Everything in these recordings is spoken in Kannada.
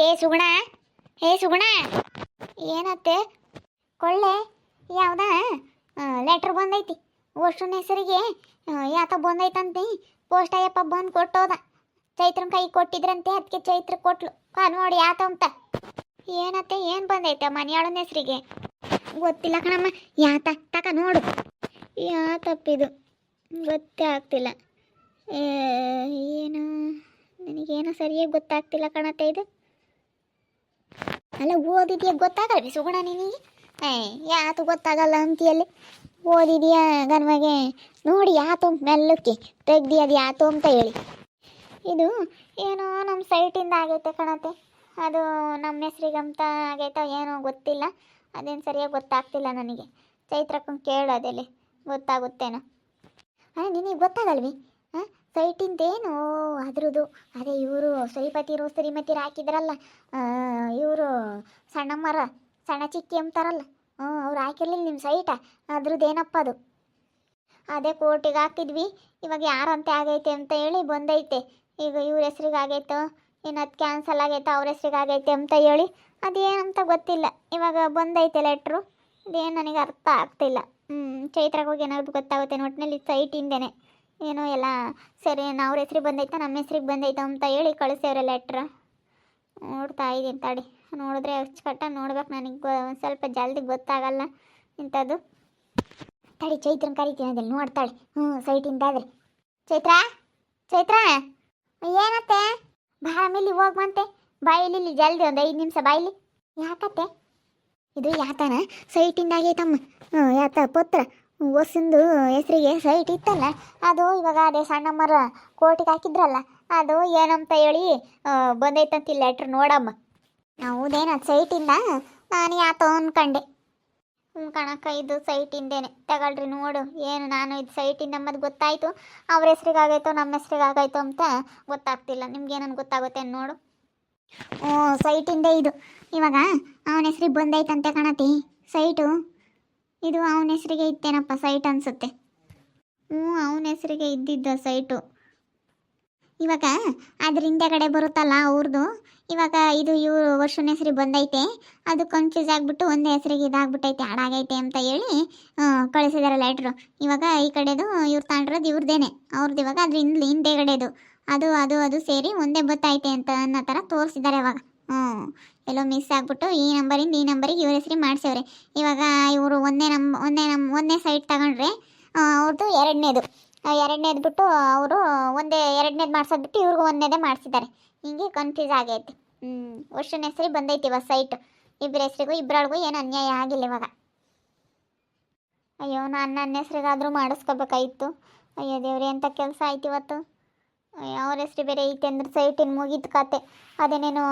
ಏ ಸುಗುಣ, ಏ ಸುಗುಣ, ಏನತ್ತೆ ಕೊಳ್ಳೆ ಯಾವ್ದ ಲೆಟ್ರ್ ಬಂದೈತಿ ಅಷ್ಟನ ಹೆಸರಿಗೆ ಯಾತ ಬಂದೈತಂತೆ ಪೋಸ್ಟ್ ಅಯ್ಯಪ್ಪ ಬಂದು ಕೊಟ್ಟೋದ. ಚೈತ್ರನ ಕೈ ಕೊಟ್ಟಿದ್ರಂತೆ, ಅದಕ್ಕೆ ಚೈತ್ರ ಕೊಟ್ಲು. ನೋಡಿ ಯಾತ ಅಂತ. ಏನತ್ತೆ ಏನು ಬಂದೈತೆ ಮನೆಯಾಳನ ಹೆಸರಿಗೆ? ಗೊತ್ತಿಲ್ಲ ಕಣಮ್ಮ. ಯಾತ ತಕ ನೋಡು. ಯಾತಪ್ಪಿದು ಗೊತ್ತೇ ಆಗ್ತಿಲ್ಲ. ಏನು ನನಗೇನೋ ಸರಿಯಾಗಿ ಗೊತ್ತಾಗ್ತಿಲ್ಲ ಕಣತ್ತೆ. ಇದು ಅಲ್ಲ ಓದಿದ್ಯಾ ಗೊತ್ತಾಗಲ್ಲ ಸುಗುಣ ನಿನಗೆ? ಯಾತು ಗೊತ್ತಾಗಲ್ಲ ಅಂತೀಯಲ್ಲಿ. ಓದಿದ್ಯಾ ಗನ್ಮಗೆ ನೋಡಿ ಯಾತು ಮೆಲ್ಲಕ್ಕೆ ತೆಗ್ದಿ ಅದು ಯಾತು ಅಂತ ಹೇಳಿ. ಇದು ಏನೋ ನಮ್ಮ ಸೈಟಿಂದ ಆಗೈತೆ ಕಣತೆ. ಅದು ನಮ್ಮ ಹೆಸ್ರಿಗಂತ ಆಗೈತೆ ಏನೋ ಗೊತ್ತಿಲ್ಲ. ಅದೇನು ಸರಿಯಾಗಿ ಗೊತ್ತಾಗ್ತಿಲ್ಲ ನನಗೆ. ಚೈತ್ರಕ್ಕಂಗೆ ಕೇಳು ಅದೆಲ್ಲಿ ಗೊತ್ತಾಗುತ್ತೇನೋ. ನಿನಗೆ ಗೊತ್ತಾಗಲ್ವಿ? ಸೈಟಿಂದೇನು ಅದ್ರದ್ದು ಅದೇ ಇವರು ಶ್ರೀಪತಿರು ಶ್ರೀಮತಿರು ಹಾಕಿದ್ರಲ್ಲ, ಇವರು ಸಣ್ಣಮ್ಮರ ಸಣ್ಣ ಚಿಕ್ಕಿ ಅಂತಾರಲ್ಲ, ಅವ್ರು ಹಾಕಿರ್ಲಿಲ್ಲ ನಿಮ್ಮ ಸೈಟ, ಅದ್ರದ್ದೇನಪ್ಪ ಅದು. ಅದೇ ಕೋರ್ಟಿಗೆ ಹಾಕಿದ್ವಿ. ಇವಾಗ ಯಾರಂತೆ ಆಗೈತೆ ಅಂತ ಹೇಳಿ ಬಂದೈತೆ. ಈಗ ಇವ್ರ ಹೆಸ್ರಿಗೆ ಆಗೈತೋ ಇನ್ನು ಅದು ಕ್ಯಾನ್ಸಲ್ ಆಗೈತೆ ಅವ್ರ ಹೆಸ್ರಿಗೆ ಆಗೈತೆ ಅಂತ ಹೇಳಿ ಅದೇನಂತ ಗೊತ್ತಿಲ್ಲ. ಇವಾಗ ಬಂದೈತೆ ಲೆಟ್ರು. ಇದೇನು ನನಗೆ ಅರ್ಥ ಆಗ್ತಿಲ್ಲ. ಚೈತ್ರಾಗ ಹೋಗಿ ಏನಾದ್ರು ಗೊತ್ತಾಗುತ್ತೆ. ಒಟ್ಟಿನಲ್ಲಿ ಸೈಟಿಂದೇನೆ ಏನೋ ಎಲ್ಲ ಸರಿ ಅವ್ರ ಹೆಸ್ರಿಗೆ ಬಂದೈತೆ ನಮ್ಮ ಹೆಸ್ರಿಗೆ ಬಂದೈತೆ ಅಂತ ಹೇಳಿ ಕಳಿಸ್ಯವ್ರೆ ಲೆಟ್ರ್. ನೋಡ್ತಾ ಇದ್ದೀನಿ ತಡಿ, ನೋಡಿದ್ರೆ ಅಚ್ಚುಕಟ್ಟಾಗಿ ನೋಡ್ಬೇಕು. ನನಗೆ ಒಂದು ಸ್ವಲ್ಪ ಜಲ್ದಿ ಗೊತ್ತಾಗಲ್ಲ ಇಂಥದ್ದು. ತಡಿ ಚೈತ್ರನ ಕರಿತೀನಿ ಅದಲ್ಲಿ ನೋಡ್ತಾಳೆ. ಸೈಟಿಂದಾದ್ರೆ. ಚೈತ್ರ, ಚೈತ್ರ ಏನತ್ತೆ? ಭಾಳ ಮೇಲೆ ಹೋಗ್ಬಂತೆ ಬಾಯಿಲಿ ಜಲ್ದಿ ಒಂದು 5 ನಿಮಿಷ ಬಾಯಿಲಿ. ಯಾಕತ್ತೆ? ಇದು ಯಾತನ ಸೈಟಿಂದ ಆಗೈತಮ್ಮ. ಯಾತ ಪತ್ರ ಹೊಸಂದು ಹೆಸ್ರಿಗೆ ಸೈಟ್ ಇತ್ತಲ್ಲ, ಅದು ಇವಾಗ ಅದೇ ಸಣ್ಣಮ್ಮರ ಕೋರ್ಟಿಗೆ ಹಾಕಿದ್ರಲ್ಲ, ಅದು ಏನಂತ ಹೇಳಿ ಬಂದೈತಂತ ಲೆಟ್ರ್ ನೋಡಮ್ಮ. ಹೌದೇನ ಸೈಟಿಂದ? ನಾನು ಯಾತೋ ಅನ್ಕಂಡೆ. ಕಣಕ್ಕ ಇದು ಸೈಟಿಂದೇನೆ. ತಗೊಳ್ರಿ ನೋಡು ಏನು. ನಾನು ಇದು ಸೈಟಿಂದ ನಮ್ಮದು ಗೊತ್ತಾಯಿತು. ಅವ್ರ ಹೆಸ್ರಿಗೆ ಆಗೈತೋ ನಮ್ಮ ಹೆಸ್ರಿಗೆ ಆಗೈತೋ ಅಂತ ಗೊತ್ತಾಗ್ತಿಲ್ಲ. ನಿಮ್ಗೇನನ್ನು ಗೊತ್ತಾಗುತ್ತೆ ನೋಡು. ಸೈಟಿಂದೇ ಇದು. ಇವಾಗ ಅವನ ಹೆಸ್ರಿಗೆ ಬಂದೈತಂತೆ ಕಣತಿ ಸೈಟು. ಇದು ಅವನ ಹೆಸ್ರಿಗೆ ಇತ್ತೇನಪ್ಪ ಸೈಟ್ ಅನಿಸುತ್ತೆ. ಅವನ ಹೆಸ್ರಿಗೆ ಇದ್ದಿದ್ದ ಸೈಟು. ಇವಾಗ ಅದ್ರ ಹಿಂದೆಗಡೆ ಬರುತ್ತಲ್ಲ ಅವ್ರದ್ದು. ಇವಾಗ ಇದು ಇವರು ವರ್ಷನ ಹೆಸ್ರಿಗೆ ಬಂದೈತೆ. ಅದು ಕನ್ಫ್ಯೂಸ್ ಆಗಿಬಿಟ್ಟು ಒಂದೇ ಹೆಸ್ರಿಗೆ ಇದಾಗ್ಬಿಟ್ಟೈತೆ, ಹಾಡಾಗೈತೆ ಅಂತ ಹೇಳಿ ಕಳಿಸಿದಾರೆ ಲೆಟ್ರು. ಇವಾಗ ಈ ಕಡೆದು ಇವ್ರು ತಗೊಂಡಿರೋದು ಇವ್ರದ್ದೇನೆ, ಅವ್ರದ್ದು. ಇವಾಗ ಅದ್ರ ಹಿಂದೆಗಡೆದು ಅದು ಅದು ಅದು ಸೇರಿ ಒಂದೇ ಬತ್ತೈತೆ ಅಂತ ಅನ್ನೋ ಥರ ತೋರಿಸಿದ್ದಾರೆ ಇವಾಗ. ಎಲ್ಲೋ ಮಿಸ್ ಆಗಿಬಿಟ್ಟು ಈ ನಂಬರಿಂದ ಈ ನಂಬರಿಗೆ ಇವ್ರ ಹೆಸ್ರಿಗೆ ಮಾಡಿಸವ್ರೆ. ಇವಾಗ ಇವರು ಒಂದೇ ಸೈಟ್ ತಗೊಂಡ್ರೆ ಅವ್ರದ್ದು ಎರಡನೇದು ಬಿಟ್ಟು ಅವರು ಎರಡನೇದು ಮಾಡ್ಸೋದು ಬಿಟ್ಟು ಇವ್ರಿಗೂ ಒಂದೇದೇ ಮಾಡಿಸಿದ್ದಾರೆ. ಹಿಂಗೆ ಕನ್ಫ್ಯೂಸ್ ಆಗೈತಿ. ವರ್ಷನ ಹೆಸ್ರಿಗೆ ಬಂದೈತಿ ಇವಾಗ ಸೈಟ್. ಇಬ್ಬರ ಹೆಸ್ರಿಗೂ ಇಬ್ಬರೊಳಗೂ ಏನು ಅನ್ಯಾಯ ಆಗಿಲ್ಲ ಇವಾಗ. ಅಯ್ಯೋ ನಾನು ನನ್ನ ಹೆಸ್ರಿಗಾದರೂ ಮಾಡಿಸ್ಕೋಬೇಕಾಯಿತು. ಅಯ್ಯೋ ದೇವ್ರಿ ಎಂಥ ಕೆಲಸ ಆಯ್ತು ಇವತ್ತು. ಅವ್ರ ಹೆಸ್ರು ಬೇರೆ ಐತೆ ಅಂದ್ರೆ ಸೈಟಿನ ಮುಗಿದ ಕತೆ. ಅದೇನೇನು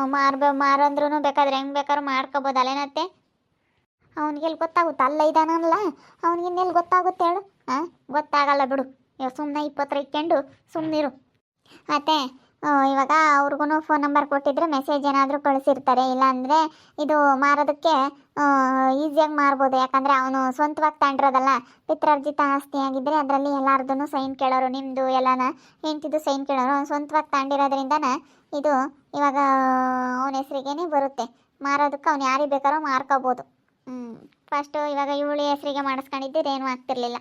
ಮಾರಂದ್ರೂ ಬೇಕಾದ್ರೆ ಹೆಂಗೆ ಬೇಕಾದ್ರೂ ಮಾಡ್ಕೋಬೋದು ಅಲ್ಲೇನತ್ತೆ. ಅವ್ನಿಗೆಲ್ಲಿ ಗೊತ್ತಾಗುತ್ತೆ? ಅಲ್ಲ ಇದಾನಲ್ಲ, ಅವ್ನಿಗಿನ್ನೆಲ್ಲಿ ಗೊತ್ತಾಗುತ್ತೆ ಹೇಳು? ಗೊತ್ತಾಗಲ್ಲ ಬಿಡು. ಸುಮ್ಮನೆ 20 ಇಕ್ಕೊಂಡು ಸುಮ್ಮನಿರು. ಮತ್ತೆ ಇವಾಗ ಅವ್ರಿಗೂ ಫೋನ್ ನಂಬರ್ ಕೊಟ್ಟಿದ್ರೆ ಮೆಸೇಜ್ ಏನಾದರೂ ಕಳಿಸಿರ್ತಾರೆ. ಇಲ್ಲಾಂದರೆ ಇದು ಮಾರೋದಕ್ಕೆ ಈಸಿಯಾಗಿ ಮಾರ್ಬೋದು. ಯಾಕಂದರೆ ಅವನು ಸ್ವಂತವಾಗಿ ತಗೊಂಡಿರೋದಲ್ಲ, ಪಿತ್ರಾರ್ಜಿತ ಆಸ್ತಿ ಆಗಿದ್ದರೆ ಅದರಲ್ಲಿ ಎಲ್ಲಾರ್ದು ಸೈನ್ ಕೇಳೋರು. ನಿಮ್ಮದು ಎಲ್ಲನ ಹೆಂಡ್ತಿದ್ದು ಸೈನ್ ಕೇಳೋರು. ಅವ್ನು ಸ್ವಂತವಾಗಿ ತಗೊಂಡಿರೋದ್ರಿಂದನೇ ಇದು ಇವಾಗ ಅವನ ಹೆಸ್ರಿಗೇ ಬರುತ್ತೆ. ಮಾರೋದಕ್ಕೆ ಅವ್ನು ಯಾರಿಗೆ ಬೇಕಾದ್ರೂ ಮಾರ್ಕೋಬೋದು. ಫಸ್ಟು ಇವಾಗ ಇವಳಿ ಹೆಸ್ರಿಗೆ ಮಾಡಿಸ್ಕೊಂಡಿದ್ದಿದ್ದು ಏನೂ ಆಗ್ತಿರ್ಲಿಲ್ಲ.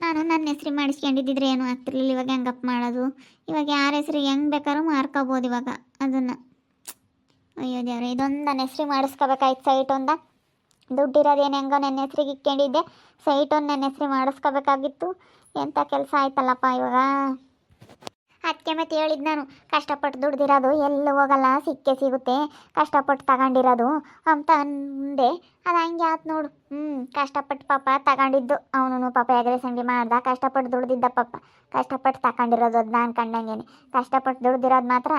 ನಾನು ನನ್ನ ಹೆಸ್ರಿಗೆ ಮಾಡಿಸ್ಕೊಂಡಿದ್ದಿದ್ರೆ ಏನೂ ಆಗ್ತಿರ್ಲಿಲ್ಲ. ಇವಾಗ ಹೆಂಗಪ್ಪ ಮಾಡೋದು? ಇವಾಗ ಯಾರ ಹೆಸ್ರಿಗೆ ಹೆಂಗೆ ಬೇಕಾದ್ರೂ ಮಾರ್ಕೋಬೋದು ಇವಾಗ ಅದನ್ನು. ಅಯ್ಯೋ ದೇವ್ರೆ, ಇದೊಂದು ನನ್ನ ಹೆಸ್ರಿಗೆ ಮಾಡಿಸ್ಕೋಬೇಕಾಯ್ತು ಸೈಟ್ ಒಂದ. ದುಡ್ಡಿರೋದೇನು ಹೆಂಗೋ ನನ್ನ ಹೆಸ್ರಿಗೆ ಇಕ್ಕೊಂಡಿದ್ದೆ. ಸೈಟ್ ಒಂದು ನನ್ನ ಹೆಸ್ರಿಗೆ ಮಾಡಿಸ್ಕೋಬೇಕಾಗಿತ್ತು. ಎಂಥ ಕೆಲಸ ಆಯ್ತಲ್ಲಪ್ಪ ಇವಾಗ. ಅದಕ್ಕೆ ಮತ್ತೆ ಹೇಳಿದ್ದು ನಾನು, ಕಷ್ಟಪಟ್ಟು ದುಡ್ದಿರೋದು ಎಲ್ಲ ಹೋಗಲ್ಲ, ಸಿಕ್ಕೇ ಸಿಗುತ್ತೆ. ಕಷ್ಟಪಟ್ಟು ತಗೊಂಡಿರೋದು ಅಂತ ಅಂದೆ. ಅದು ಹಂಗೆ ಆಯ್ತು ನೋಡು. ಕಷ್ಟಪಟ್ಟು ಪಾಪ ತಗೊಂಡಿದ್ದು ಅವನು. ಪಾಪ ಎಗ್ರೆಸ್ ಅಂಗಡಿ ಮಾಡ್ದ, ಕಷ್ಟಪಟ್ಟು ದುಡ್ದಿದ್ದ ಪಾಪ. ಕಷ್ಟಪಟ್ಟು ತಗೊಂಡಿರೋದು ಅದು ನಾನು ಕಂಡಂಗೇನೆ. ಕಷ್ಟಪಟ್ಟು ದುಡ್ದಿರೋದು ಮಾತ್ರ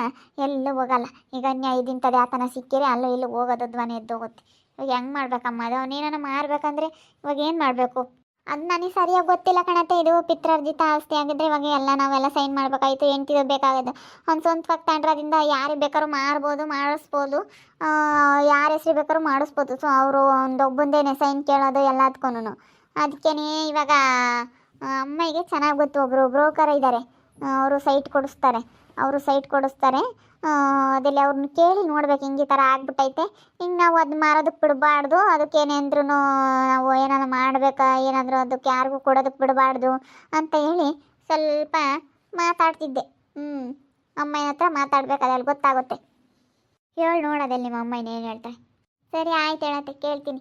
ಎಲ್ಲೂ ಹೋಗಲ್ಲ. ಈಗ ನ್ಯಾಯದಿಂಥದ್ದು ಯಾತನ ಸಿಕ್ಕಿರಿ ಅಲ್ಲೂ ಇಲ್ಲೂ ಹೋಗೋದು, ಧ್ವನಿ ಎದ್ದೋಗುತ್ತೆ. ಇವಾಗ ಹೆಂಗೆ ಮಾಡ್ಬೇಕಮ್ಮ? ಅದು ಅವನೇನ ಮಾರ್ಬೇಕಂದ್ರೆ ಇವಾಗ ಏನು ಮಾಡಬೇಕು? ಅದು ನನಗೆ ಸರಿಯಾಗಿ ಗೊತ್ತಿಲ್ಲ ಕಣತ್ತೆ. ಇದು ಪಿತ್ರಾರ್ಜಿತ ಆಸ್ತಿ ಆಗಿದ್ದರೆ ಇವಾಗ ಎಲ್ಲ ನಾವೆಲ್ಲ ಸೈನ್ ಮಾಡಬೇಕಾಯ್ತು. ಹೆಂಡ್ತಿದು ಬೇಕಾಗೋದು. ಅವ್ನು ಸ್ವಂತವಾಗಿ ತಗೊಂಡ್ರದಿಂದ ಯಾರಿಗೆ ಬೇಕಾದ್ರೂ ಮಾರ್ಬೋದು, ಮಾಡಿಸ್ಬೋದು. ಯಾರ ಹೆಸ್ರಿಗೆ ಬೇಕಾದ್ರೂ ಮಾಡಿಸ್ಬೋದು. ಸೊ ಅವರು ಒಂದೊಬ್ಬಂದೇನೆ ಸೈನ್ ಕೇಳೋದು ಎಲ್ಲದಕ್ಕೂ. ಅದಕ್ಕೇ ಇವಾಗ ಅಮ್ಮಗೆ ಚೆನ್ನಾಗಿ ಗೊತ್ತು. ಒಬ್ಬರು ಬ್ರೋಕರ್ ಇದ್ದಾರೆ, ಅವರು ಸೈಟ್ ಕೊಡಿಸ್ತಾರೆ. ಅದೆಲ್ಲ ಅವ್ರನ್ನ ಕೇಳಿ ನೋಡ್ಬೇಕು ಹಿಂಗೆ ಈ ಥರ ಆಗ್ಬಿಟ್ಟೈತೆ. ಹಿಂಗೆ ನಾವು ಅದು ಮಾರೋದಕ್ಕೆ ಬಿಡಬಾರ್ದು, ಅದಕ್ಕೇನೇಂದ್ರೂ ನಾವು ಏನಾದ್ರು ಮಾಡಬೇಕಾ, ಏನಾದರೂ ಅದಕ್ಕೆ ಯಾರಿಗೂ ಕೊಡೋದಕ್ಕೆ ಬಿಡಬಾರ್ದು ಅಂತ ಹೇಳಿ ಸ್ವಲ್ಪ ಮಾತಾಡ್ತಿದ್ದೆ. ಅಮ್ಮನ ಹತ್ರ ಮಾತಾಡ್ಬೇಕು, ಅದೆಲ್ಲ ಗೊತ್ತಾಗುತ್ತೆ. ಹೇಳಿ ನೋಡೋದಲ್ಲಿ ನಿಮ್ಮ ಅಮ್ಮ ಇನ್ನೇನು ಹೇಳ್ತಾರೆ. ಸರಿ ಆಯ್ತು ಹೇಳತ್ತೆ, ಕೇಳ್ತೀನಿ.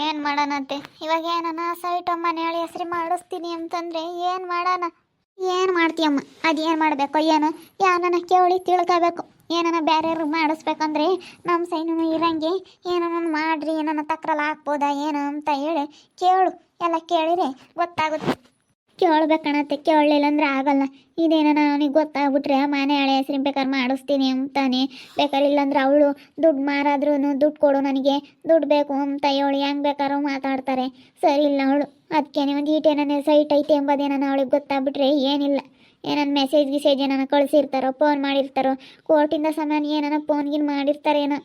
ಏನು ಮಾಡೋಣಂತೆ ಇವಾಗ? ಏನನ ಸೈಟ್ ಮನೆ ಹೇಳಿ ಹೆಸ್ರು ಮಾಡಿಸ್ತೀನಿ ಅಂತಂದರೆ ಏನು ಮಾಡೋಣ? ಏನು ಮಾಡ್ತೀಯಮ್ಮ? ಅದೇನು ಮಾಡಬೇಕು ಏನೋ ಯಾರನ್ನ ಕೇಳಿ ತಿಳ್ಕೋಬೇಕು. ಏನನ ಬೇರೆಯವ್ರಿಗೆ ಮಾಡಿಸ್ಬೇಕಂದ್ರೆ ನಮ್ಮ ಸೈನು ಇರಂಗೆ ಏನನ ಮಾಡ್ರಿ, ಏನನ ತಕ್ರಲ್ಲಿ ಹಾಕ್ಬೋದಾ ಏನು ಅಂತ ಹೇಳಿ ಕೇಳು. ಎಲ್ಲ ಕೇಳಿದ್ರೆ ಗೊತ್ತಾಗುತ್ತೆ. ಕೇಳ್ಬೇಕಣತ್ತೆ, ಕೇಳಲಿಲ್ಲ ಅಂದ್ರೆ ಆಗಲ್ಲ. ಇದೇನ ಅವನಿಗೆ ಗೊತ್ತಾಗ್ಬಿಟ್ರೆ ಮನೆ ಹಳೆ ಹೆಸ್ರು ಬೇಕಾದ್ರೆ ಮಾಡಿಸ್ತೀನಿ ಅಂತಾನೆ. ಬೇಕಾದ್ರೆ ಇಲ್ಲಾಂದ್ರೆ ಅವಳು ದುಡ್ಡು ಮಾರಾದ್ರೂ ದುಡ್ಡು ಕೊಡು, ನನಗೆ ದುಡ್ಡು ಬೇಕು ಅಂತ ಹೇಳಿ ಹೆಂಗೆ ಬೇಕಾದ್ರೂ ಮಾತಾಡ್ತಾರೆ. ಸರಿ ಇಲ್ಲ ಅವಳು. ಅದಕ್ಕೆ ಒಂದು ಈಟೇನೇ ಸೈಟ್ ಐತೆ ಎಂಬುದೇನ ಅವಳಿಗೆ ಗೊತ್ತಾಗ್ಬಿಟ್ರೆ ಏನಿಲ್ಲ. ಏನನ್ನ ಮೆಸೇಜ್ ಏನನ ಕಳಿಸಿರ್ತಾರೋ, ಫೋನ್ ಮಾಡಿರ್ತಾರೋ, ಕೋರ್ಟಿಂದ ಸಾಮಾನು ಏನನ ಫೋನ್ಗಿನ್ ಮಾಡಿರ್ತಾರೇನೋ.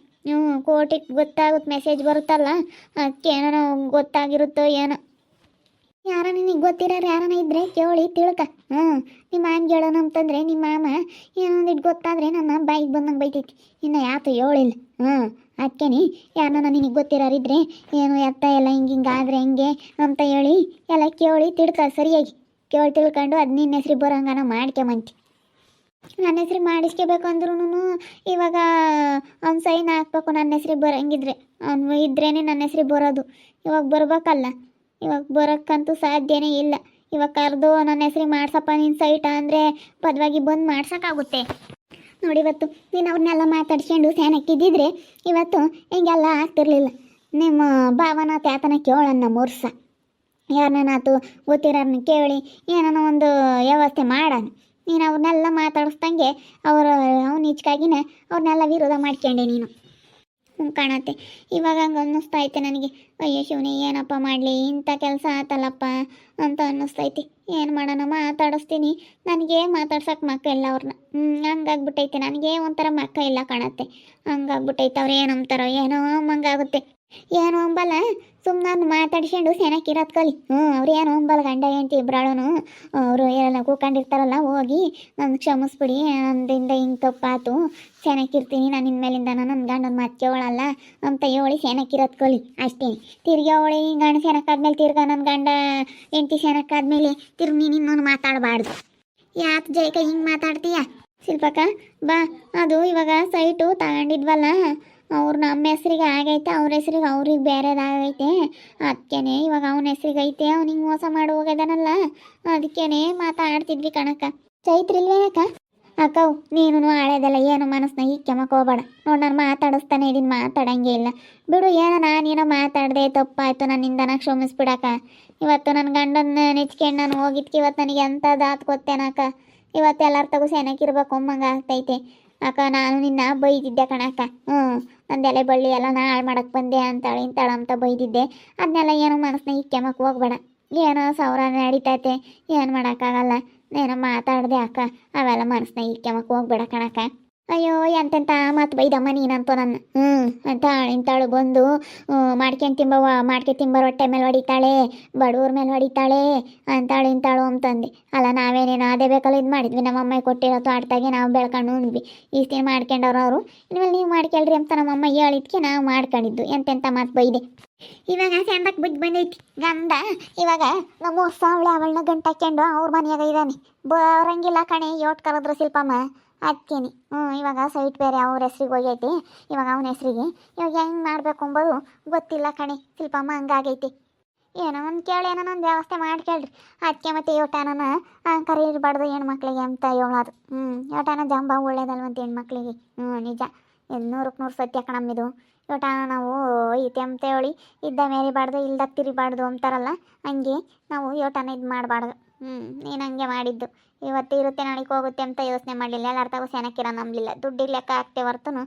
ಕೋರ್ಟಿಗೆ ಗೊತ್ತಾಗುತ್ತೆ, ಮೆಸೇಜ್ ಬರುತ್ತಲ್ಲ, ಅದಕ್ಕೆ ಏನೋ ಗೊತ್ತಾಗಿರುತ್ತೋ ಏನೋ. ಯಾರ ನಿನಗೆ ಗೊತ್ತಿರೋರು ಯಾರನ ಇದ್ದರೆ ಕೇಳಿ ತಿಳ್ಕ. ನಿಮ್ಮ ಮಾಮ ಹೇಳೋಣ ಅಂತಂದರೆ ನಿಮ್ಮ ಮಾಮ ಏನೊಂದಿಟ್ಟು ಗೊತ್ತಾದರೆ ನಮ್ಮ ಬಾಯಿಗೆ ಬಂದಂಗೆ ಬೈತೈತಿ. ಇನ್ನು ಯಾತು ಹೇಳಿಲ್ಲ. ಅದಕ್ಕೇನೆ ಯಾರನ್ನ ನಿನಗೆ ಗೊತ್ತಿರೋರಿದ್ರೆ ಏನು ಎತ್ತ ಎಲ್ಲ ಹಿಂಗಾದ್ರೆ ಹೆಂಗೆ ಅಂತ ಹೇಳಿ ಎಲ್ಲ ಕೇಳಿ ತಿಳ್ಕ. ಸರಿಯಾಗಿ ಕೇಳಿ ತಿಳ್ಕೊಂಡು ಅದು ನಿನ್ನ ಹೆಸ್ರಿಗೆ ಬರೋಂಗನ ಮಾಡ್ಕೊಂಬಂತಿ. ನನ್ನ ಹೆಸ್ರಿಗೆ ಮಾಡಿಸ್ಕೋಬೇಕು ಅಂದ್ರೂ ಇವಾಗ ಅವ್ನು ಸೈನ್ ಹಾಕ್ಬೇಕು ನನ್ನ ಹೆಸ್ರಿಗೆ ಬರೋಂಗಿದ್ರೆ. ಅವ್ನು ಇದ್ರೇ ನನ್ನ ಹೆಸ್ರಿಗೆ ಬರೋದು. ಇವಾಗ ಬರ್ಬೇಕಲ್ಲ, ಇವಾಗ ಬರೋಕ್ಕಂತೂ ಸಾಧ್ಯನೇ ಇಲ್ಲ. ಇವಾಗ ಕರೆದು ನನ್ನ ಹೆಸ್ರಿಗೆ ಮಾಡ್ಸಪ್ಪ ನಿನ್ನ ಸೈಟ ಅಂದರೆ ಪದವಾಗಿ ಬಂದು ಮಾಡ್ಸೋಕ್ಕಾಗುತ್ತೆ ನೋಡಿ. ಇವತ್ತು ನೀನು ಅವ್ರನ್ನೆಲ್ಲ ಮಾತಾಡ್ಸ್ಕೊಂಡು ಸ್ಯಾನಕ್ಕಿದ್ದಿದ್ರೆ ಇವತ್ತು ಹಿಂಗೆಲ್ಲ ಆಗ್ತಿರ್ಲಿಲ್ಲ. ನಿಮ್ಮ ಭಾವನ ತ್ಯಾತನ ಕೇಳನ್ನ ಮೂರ್ಸ ಯಾರನ್ನಾತು ಗೊತ್ತಿರೋರನ್ನ ಕೇಳಿ ಏನೋ ಒಂದು ವ್ಯವಸ್ಥೆ ಮಾಡೋಣ. ನೀನು ಅವ್ರನ್ನೆಲ್ಲ ಮಾತಾಡಿಸ್ದಂಗೆ ಅವ್ನು ಈಚೆಗಾಗಿನ ಅವ್ರನ್ನೆಲ್ಲ ವಿರೋಧ ಮಾಡ್ಕೊಂಡೆ ನೀನು. ಕಾಣತ್ತೆ ಇವಾಗ ಹಂಗೆ ಅನ್ನಿಸ್ತೈತೆ ನನಗೆ. ಅಯ್ಯೋ ಶಿವನೇ, ಏನಪ್ಪ ಮಾಡಲಿ, ಇಂಥ ಕೆಲಸ ಆತಲ್ಲಪ್ಪ ಅಂತ ಅನ್ನಿಸ್ತೈತಿ. ಏನು ಮಾಡೋಣ, ಮಾತಾಡಿಸ್ತೀನಿ. ನನಗೆ ಮಾತಾಡ್ಸೋಕೆ ಮಕ್ಕ ಇಲ್ಲ ಅವ್ರನ್ನ. ಹಂಗಾಗ್ಬಿಟ್ಟೈತೆ, ನನಗೆ ಒಂಥರ ಮಕ್ಕ ಇಲ್ಲ ಕಾಣತ್ತೆ. ಹಂಗಾಗ್ಬಿಟ್ಟೈತೆ. ಅವ್ರು ಏನಂತಾರೋ ಏನೋ ಹಂಗಾಗುತ್ತೆ. ಏನು ಅಂಬಲ್ಲ, ಸುಮ್ಮನೆ ಮಾತಾಡ್ಸ್ಕೊಂಡು ಸೆನಕ್ಕಿರೋದು ಕಲಿ. ಅವ್ರು ಏನು ಅಂಬಲ್ಲ, ಗಂಡ ಹೆಂಡ್ತಿ ಇಬ್ಬರಾಳನು ಅವರು ಎಲ್ಲ ಕೂಕೊಂಡಿರ್ತಾರಲ್ಲ, ಹೋಗಿ ನನ್ನ ಕ್ಷಮಿಸ್ಬಿಡಿ, ನನ್ನಿಂದ ಹಿಂಗೆ ತಪ್ಪಾತು, ಸೆನಕ್ಕಿರ್ತೀನಿ, ನಾನು ಇನ್ಮೇಲಿಂದ ನನ್ನ ಗಂಡನ ಮಾತು ಕೇಳಲ್ಲ ಅಂತ ಹೇಳಿ ಸೆನಕ್ಕಿರೋದು ಕಲಿ ಅಷ್ಟೇ. ತಿರ್ಗಿ ಅವಳಿ ಗಂಡ ಸೆನಕ್ಕಾದ್ಮೇಲೆ ತಿರ್ಗ ನನ್ನ ಗಂಡ ಹೆಂಡ್ತಿ ಸೆನಕ್ಕಾದ್ಮೇಲೆ ತಿರ್ಗಿ ನೀನು ಇನ್ನೊಂದು ಮಾತಾಡಬಾರ್ದು. ಯಾಕೆ ಜೈಕ ಹಿಂಗೆ ಮಾತಾಡ್ತೀಯ? ಶಿಲ್ಪಕ್ಕ ಬಾ, ಅದು ಇವಾಗ ಸೈಟು ತಗೊಂಡಿದ್ವಲ್ಲ, ಅವ್ರು ನಮ್ಮ ಹೆಸ್ರಿಗೆ ಆಗೈತೆ, ಅವ್ರ ಹೆಸ್ರಿಗೆ ಅವ್ರಿಗೆ ಬೇರೆದಾಗೈತೆ. ಅದಕ್ಕೇನೆ ಇವಾಗ ಅವನ ಹೆಸ್ರಿಗೆ ಐತೆ, ಅವ್ನಿಗೆ ಮೋಸ ಮಾಡಿ ಹೋಗೋದನಲ್ಲ, ಅದಕ್ಕೇನೆ ಮಾತಾಡ್ತಿದ್ವಿ ಕಣಕ್ಕ. ಚೈತ್ರಿಲ್ವೇನಕ್ಕ? ಅಕ್ಕವು ನೀನು ಹಳೇದೆಲ್ಲ ಏನು ಮನಸ್ಸನ್ನ ಇಕ್ಕೆಮಕ್ಕೆ ಹೋಗ್ಬೇಡ ನೋಡಿ. ನಾನು ಮಾತಾಡಿಸ್ತಾನೆ ಇದೀನಿ, ಮಾತಾಡಂಗೆ ಇಲ್ಲ ಬಿಡು. ಏನೋ ನಾನೇನೋ ಮಾತಾಡಿದೆ, ತಪ್ಪಾಯ್ತು, ನನ್ನಿಂದನ ಕ್ಷಮಿಸ್ಬಿಡಕ್ಕ. ಇವತ್ತು ನನ್ನ ಗಂಡನ ನೆಚ್ಕೊಂಡು ನಾನು ಹೋಗಿದ್ಕೆ ಇವತ್ತು ನನಗೆ ಎಂಥದ್ದು ಆತು ಗೊತ್ತೇನಕ್ಕ. ಇವತ್ತು ಎಲ್ಲರ ತಗೋ ಸೆನಕ್ಕಿರ್ಬೇಕು ಅಮ್ಮಂಗೆ ಆಗ್ತೈತೆ ಅಕ್ಕ. ನಾನು ನಿನ್ನ ಬೈದಿದ್ದೆ ಕಣಕ್ಕ. ನಂದೆಲೆ ಬಳ್ಳಿ ಎಲ್ಲ ನಾ ಹಾಳು ಮಾಡಕ್ಕೆ ಬಂದೆ ಅಂತಾಳೆ ಇಂತಾಳ ಅಂತ ಬೈದಿದ್ದೆ. ಅದನ್ನೆಲ್ಲ ಏನೋ ಮನಸ್ಸನ್ನ ಇಕ್ಕೆಮಕ್ಕೆ ಹೋಗ್ಬೇಡ. ಏನೋ ಸಾವಿರ ನಡೀತೈತೆ, ಏನು ಮಾಡೋಕ್ಕಾಗಲ್ಲ. ಏನೋ ಮಾತಾಡಿದೆ ಅಕ್ಕ, ಅವೆಲ್ಲ ಮನಸ್ಸನ್ನ ಇಕ್ಕೆಮಕ್ಕೆ ಹೋಗ್ಬೇಡ ಕಣಕ್ಕ. ಅಯ್ಯೋ ಎಂತೆಂಥ ಮಾತು ಬೈದಮ್ಮ ನೀನಂತೂ ನನ್ನ. ಇಂತಾಳು ಬಂದು ಮಾಡ್ಕೊಂಡು ತಿಂಬರ ಹೊಟ್ಟೆ ಮೇಲೆ ಹೊಡಿತಾಳೆ, ಬಡವ್ರ ಮೇಲೆ ಹೊಡಿತಾಳೆ ಅಂತಾಳು ಇಂತಾಳು ಅಂತಂದು. ಅಲ್ಲ ನಾವೇನೇನೋ ಅದೇ ಬೇಕಲ್ಲ ಇದು ಮಾಡಿದ್ವಿ, ನಮ್ಮಮ್ಮ ಕೊಟ್ಟಿರೋ ತೋಟದಾಗೆ ನಾವು ಬೆಳ್ಕೊಂಡು ಉಂಡ್ವಿ. ಇಷ್ಟೇ ಮಾಡ್ಕೊಂಡವ್ರು ಅವರು. ಇನ್ಮೇಲೆ ನೀವು ಮಾಡ್ಕೊಳ್ರಿ ಅಂತ ನಮ್ಮಮ್ಮ ಹೇಳಿದ್ಕೆ ನಾವು ಮಾಡ್ಕೊಂಡಿದ್ದು. ಎಂತೆಂಥ ಮಾತು ಬೈದೆ. ಇವಾಗ ಚಂದಕ್ಕೆ ಬುದ್ಧಿ ಬಂದೈತಿ ಗಂಡ. ಇವಾಗ ನಮ್ಮ ಹೊಸವಳೆ ಅವಳನ್ನ ಗಂಟಾಕೊಂಡು ಅವ್ರ ಮನೆಯಾಗ ಇದ್ದಾನೆ. ಬರಂಗಿಲ್ಲ ಕಣೆ, ಯೋಟ್ ಕರೆದ್ರು ಶಿಲ್ಪಮ್ಮ. ಅದಕ್ಕೇನೆ ಇವಾಗ ಸೈಟ್ ಬೇರೆ ಅವ್ರ ಹೆಸ್ರಿಗೆ ಹೋಗೈತಿ, ಇವಾಗ ಅವನ ಹೆಸ್ರಿಗೆ. ಇವಾಗ ಹೆಂಗೆ ಮಾಡಬೇಕು ಅಂಬೋದು ಗೊತ್ತಿಲ್ಲ ಕಣೆ ಶಿಲ್ಪಮ್ಮ. ಹಂಗಾಗೈತಿ. ಏನೋ ಒಂದು ಕೇಳಿ ಏನೋ ಒಂದು ವ್ಯವಸ್ಥೆ ಮಾಡ್ಕೇಳ್ರಿ. ಅದಕ್ಕೆ ಮತ್ತೆ ಯೋಟಾನ ಕರೆ ಇರಬಾರ್ದು ಹೆಣ್ಮಕ್ಳಿಗೆ ಅಂತ ಹೇಳೋದು. ಯೋಟಾನ ಜಂಬ ಒಳ್ಳೇದಲ್ವಂತ ಹೆಣ್ಮಕ್ಳಿಗೆ. ನಿಜ, 100ಕ್ಕೆ 100 ಸತ್ಯ ಕಣಮ್ಮಿದು. ಯೋಟಾನ ನಾವು ಐತೆ ಅಂತ ಹೇಳಿ ಇದ್ದ ಮೇರಿಬಾರ್ದು, ಇಲ್ದಾಗ ತಿರಿಬಾರ್ದು ಅಂತಾರಲ್ಲ, ಹಂಗೆ ನಾವು ಯೋಟಾನ ಇದು ಮಾಡಬಾರ್ದು. ನೀನು ಹಂಗೆ ಮಾಡಿದ್ದು. ಇವತ್ತು ಇರುತ್ತೆ ನಾಳೆಗೆ ಹೋಗುತ್ತೆ ಅಂತ ಯೋಚನೆ ಮಾಡಲಿಲ್ಲ. ಎಲ್ಲರ ತಗೋ ಸೆನಕ್ಕಿರ ನಂಬಲಿಲ್ಲ. ದುಡ್ಡಿಗೆ ಲೆಕ್ಕ ಹಾಕ್ತೆ ಹೊರ್ತನು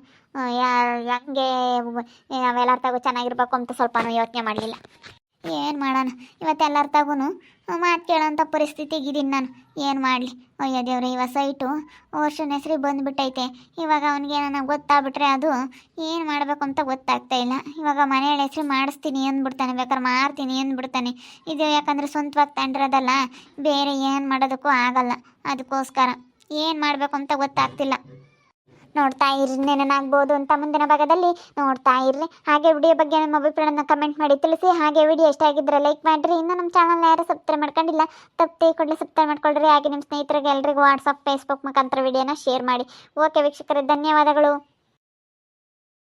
ಹಂಗೆ ನಾವೆಲ್ಲರ ತಗೋ ಚೆನ್ನಾಗಿರ್ಬೇಕು ಅಂತ ಸ್ವಲ್ಪನೂ ಯೋಚನೆ ಮಾಡಲಿಲ್ಲ. ಏನು ಮಾಡೋಣ, ಇವತ್ತೆಲ್ಲರ ತಗೂ ಮಾತು ಕೇಳೋಂಥ ಪರಿಸ್ಥಿತಿಗಿದ್ದೀನಿ ನಾನು. ಏನು ಮಾಡಲಿ? ಅಯ್ಯೋ ದೇವ್ರೆ, ಇವಾಗ ಸೈಟು ವರ್ಷನ ಹೆಸ್ರಿಗೆ ಬಂದುಬಿಟ್ಟೈತೆ. ಇವಾಗ ಅವನಿಗೆ ನನಗೆ ಗೊತ್ತಾಗ್ಬಿಟ್ರೆ ಅದು ಏನು ಮಾಡಬೇಕು ಅಂತ ಗೊತ್ತಾಗ್ತಾ ಇಲ್ಲ. ಇವಾಗ ಮನೆಯಲ್ಲಿ ಹೆಸ್ರು ಮಾಡಿಸ್ತೀನಿ ಅಂದ್ಬಿಡ್ತಾನೆ, ಬೇಕಾದ್ರೆ ಮಾರ್ತೀನಿ ಅಂದ್ಬಿಡ್ತಾನೆ. ಇದು ಯಾಕಂದರೆ ಸ್ವಂತವಾಗಿ ತಂಡಿರೋದಲ್ಲ, ಬೇರೆ ಏನು ಮಾಡೋದಕ್ಕೂ ಆಗಲ್ಲ. ಅದಕ್ಕೋಸ್ಕರ ಏನು ಮಾಡಬೇಕು ಅಂತ ಗೊತ್ತಾಗ್ತಿಲ್ಲ. ನೋಡ್ತಾ ಇರ್ರಿ ನೆನನಾಗ್ಬೋದು ಅಂತ ಮುಂದಿನ ಭಾಗದಲ್ಲಿ ನೋಡ್ತಾ ಇರ್ರಿ. ಹಾಗೆ ವಿಡಿಯೋ ಬಗ್ಗೆ ನಿಮ್ಮ ಅಭಿಪ್ರಾಯನ ಕಮೆಂಟ್ ಮಾಡಿ ತಿಳಿಸಿ. ಹಾಗೆ ವಿಡಿಯೋ ಇಷ್ಟ ಆಗಿದ್ರೆ ಲೈಕ್ ಮಾಡಿರಿ. ಇನ್ನು ನಮ್ಮ ಚಾನಲ್ ಯಾರು ಸಬ್ಸ್ಕ್ರೈಬ್ ಮಾಡ್ಕೊಂಡಿಲ್ಲ ತಪ್ಪದೆ ಕೂಡಲೇ ಸಬ್ಸ್ಕ್ರೈಬ್ ಮಾಡ್ಕೊಳ್ರಿ. ಹಾಗೆ ನಿಮ್ಮ ಸ್ನೇಹಿತರಿಗೆ ಎಲ್ರಿಗೂ ವಾಟ್ಸಪ್ ಫೇಸ್ಬುಕ್ ಮುಖಾಂತರ ವಿಡಿಯೋನ ಶೇರ್ ಮಾಡಿ. ಓಕೆ ವೀಕ್ಷಕರೇ, ಧನ್ಯವಾದಗಳು.